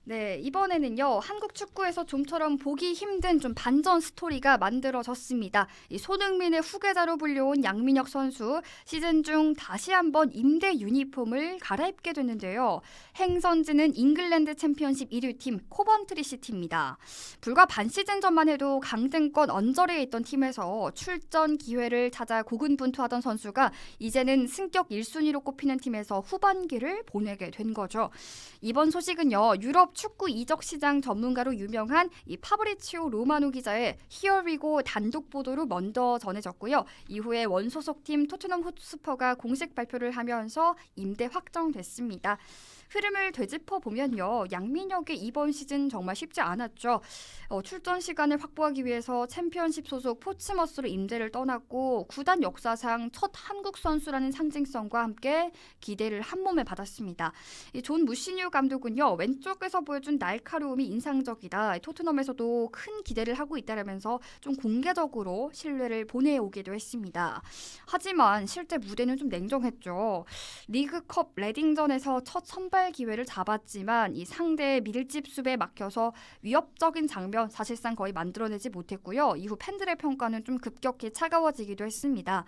네, 이번에는요. 한국 축구에서 좀처럼 보기 힘든 좀 반전 스토리가 만들어졌습니다. 이 손흥민의 후계자로 불려온 양민혁 선수 시즌 중 다시 한번 임대 유니폼을 갈아입게 됐는데요. 행선지는 잉글랜드 챔피언십 1위 팀 코번트리 시티입니다. 불과 반 시즌 전만 해도 강등권 언저리에 있던 팀에서 출전 기회를 찾아 고군분투하던 선수가 이제는 승격 1순위로 꼽히는 팀에서 후반기를 보내게 된 거죠. 이번 소식은요. 유럽 축구 이적 시장 전문가로 유명한 이 파브리치오 로마노 기자의 히어리고 단독 보도로 먼저 전해졌고요. 이후에 원소속팀 토트넘 호스퍼가 공식 발표를 하면서 임대 확정됐습니다. 흐름을 되짚어 보면요. 양민혁의 이번 시즌 정말 쉽지 않았죠. 출전 시간을 확보하기 위해서 챔피언십 소속 포츠머스로 임대를 떠났고 구단 역사상 첫 한국 선수라는 상징성과 함께 기대를 한 몸에 받았습니다. 존 무시뉴 감독은요. 왼쪽에서 보여준 날카로움이 인상적이다. 토트넘에서도 큰 기대를 하고 있다라면서 좀 공개적으로 신뢰를 보내오기도 했습니다. 하지만 실제 무대는 좀 냉정했죠. 리그컵 레딩전에서 첫 선발 기회를 잡았지만 이 상대의 밀집 수비에 막혀서 위협적인 장면 사실상 거의 만들어내지 못했고요. 이후 팬들의 평가는 좀 급격히 차가워지기도 했습니다.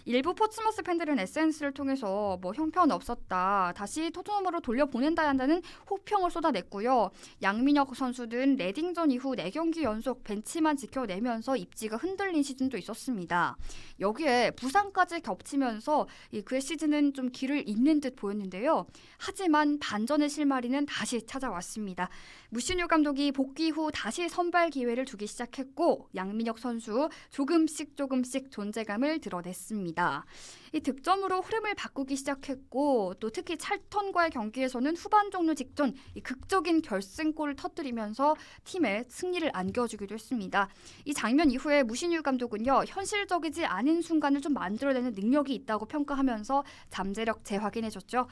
일부 포츠머스 팬들은 SNS를 통해서 형편없었다. 다시 토트넘으로 돌려보낸다 한다는 호평을 쏟아냈고요. 양민혁 선수는 레딩전 이후 4경기 연속 벤치만 지켜내면서 입지가 흔들린 시즌도 있었습니다. 여기에 부상까지 겹치면서 그의 시즌은 좀 길을 잇는 듯 보였는데요. 하지만 반전의 실마리는 다시 찾아왔습니다. 무시뉴 감독이 복귀 후 다시 선발 기회를 주기 시작했고 양민혁 선수 조금씩 존재감을 드러냈습니다. 이 득점으로 흐름을 바꾸기 시작했고 또 특히 찰턴과의 경기에서는 후반 종료 직전 이 극적인 결승골을 터뜨리면서 팀에 승리를 안겨주기도 했습니다. 이 장면 이후에 무시뉴 감독은요. 현실적이지 않은 순간을 좀 만들어내는 능력이 있다고 평가하면서 잠재력 재확인해줬죠.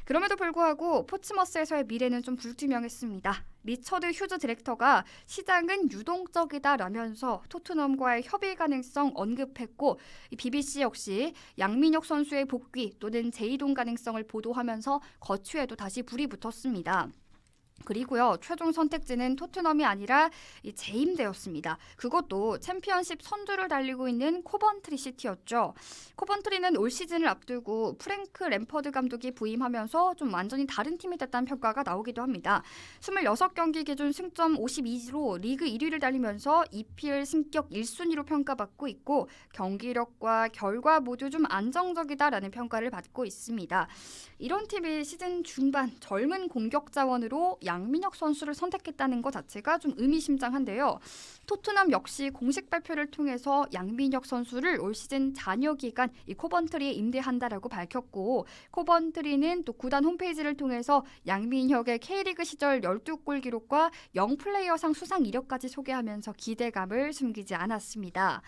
그럼에도 불구하고 포츠머스에서의 미래는 좀 불투명했습니다. 리처드 휴즈 디렉터가 시장은 유동적이다라면서 토트넘과의 협의 가능성 언급했고 BBC 역시 양민혁 선수의 복귀 또는 재이동 가능성을 보도하면서 거취에도 다시 불이 붙었습니다. 그리고요. 최종 선택지는 토트넘이 아니라 재임대였습니다. 그것도 챔피언십 선두를 달리고 있는 코번트리 시티였죠. 코번트리는 올 시즌을 앞두고 프랭크 램퍼드 감독이 부임하면서 좀 완전히 다른 팀이 됐다는 평가가 나오기도 합니다. 26경기 기준 승점 52로 리그 1위를 달리면서 EPL 승격 1순위로 평가받고 있고 경기력과 결과 모두 좀 안정적이다라는 평가를 받고 있습니다. 이런 팀이 시즌 중반 젊은 공격 자원으로 양민혁 선수를 선택했다는 것 자체가 좀 의미심장한데요. 토트넘 역시 공식 발표를 통해서 양민혁 선수를 올 시즌 잔여 기간 이 코번트리에 임대한다라고 밝혔고 코번트리는 또 구단 홈페이지를 통해서 양민혁의 K리그 시절 12골 기록과 영플레이어상 수상 이력까지 소개하면서 기대감을 숨기지 않았습니다.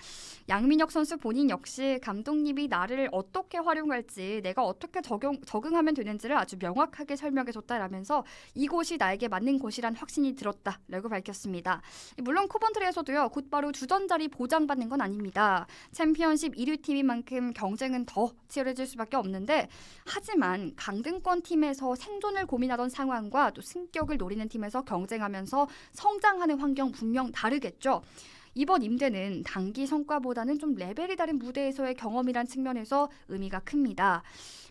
양민혁 선수 본인 역시 감독님이 나를 어떻게 활용할지 내가 어떻게 적응하면 되는지를 아주 명확하게 설명해줬다라면서 이곳이 나에게 맞는 곳이란 확신이 들었다라고 밝혔습니다. 물론 코번트리에서도요. 곧바로 주전자리 보장받는 건 아닙니다. 챔피언십 1위 팀인 만큼 경쟁은 더 치열해질 수밖에 없는데 하지만 강등권 팀에서 생존을 고민하던 상황과 또 승격을 노리는 팀에서 경쟁하면서 성장하는 환경 분명 다르겠죠. 이번 임대는 단기 성과보다는 좀 레벨이 다른 무대에서의 경험이란 측면에서 의미가 큽니다.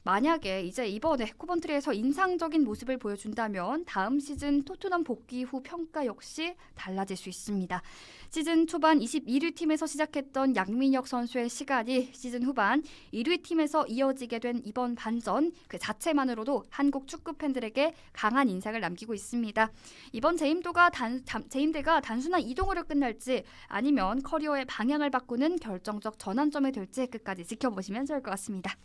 만약에 이제 이번에 코번트리에서 인상적인 모습을 보여준다면 다음 시즌 토트넘 복귀 후 평가 역시 달라질 수 있습니다. 시즌 초반 21위 팀에서 시작했던 양민혁 선수의 시간이 시즌 후반 1위 팀에서 이어지게 된 이번 반전 그 자체만으로도 한국 축구 팬들에게 강한 인상을 남기고 있습니다. 이번 재임대가 단순한 이동으로 끝날지 아니면 커리어의 방향을 바꾸는 결정적 전환점이 될지 끝까지 지켜보시면 좋을 것 같습니다.